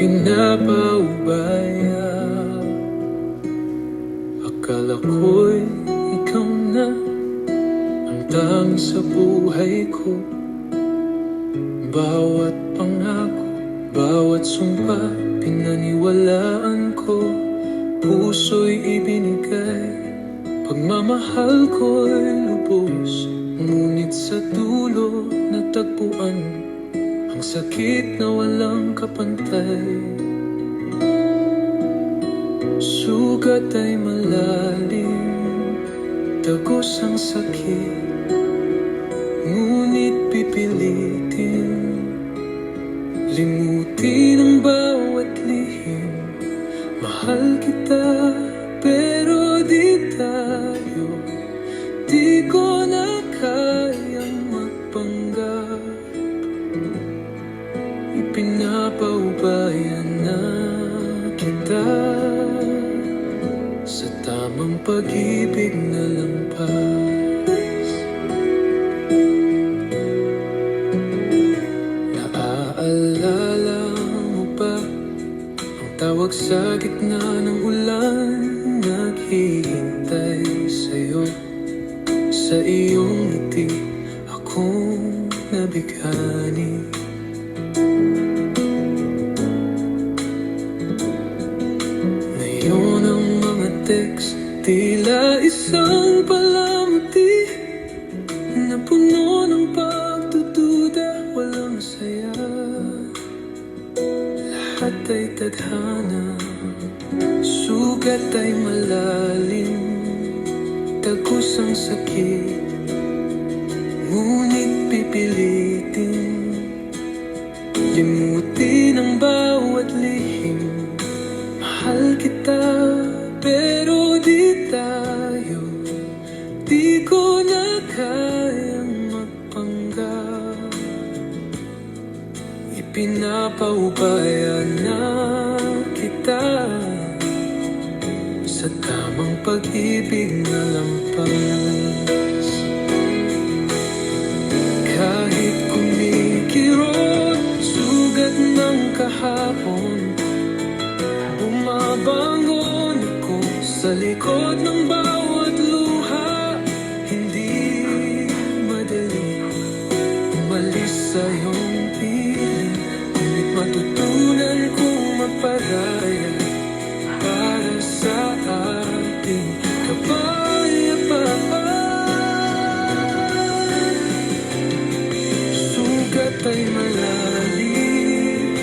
Pinapaubaya. Akala ko'y ikaw na ang tanging sa buhay ko. Bawat pangako, bawat sumpa, pinaniwalaan ko. Puso'y ibinigay, pagmamahal ko'y lubos. Ngunit sa dulo natagpuan ang sakit na walang kapantay. Sugat ay malalim, tagos ang sakit, ngunit pipilitin limutin ang bawat lihim. Mahal kita, pero di tayo, di ko na kayang magpanggap. Ipinapaubaya na kita sa tamang pag-ibig na lampas. Naaalala mo ba ang tawag sa gitna ng ulan? Naghihintay sa'yo, sa iyong ngiti akong nabighani. Ngayon ang mga text tila isang palamuti na puno ng pagdududa, walang saya. Lahat ay tadhana, sugat ay malalim, tagos ang sakit, ngunit pipilitin limutin ang bawat lihim. Mahal kita, pero di tayo, di ko na kayang magpanggap. Ipinapaubaya na kita sa tamang pag-ibig na lampas. Kahit kumikirot, sugat ng kahapon, bumabangon ako sa likod ng bawat luha. Hindi madali umalis sa iyong piling, ngunit matutunan kong magparaya para sa ating kapayapaan. Sugat ay malalim,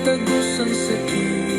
tagos ang sakit,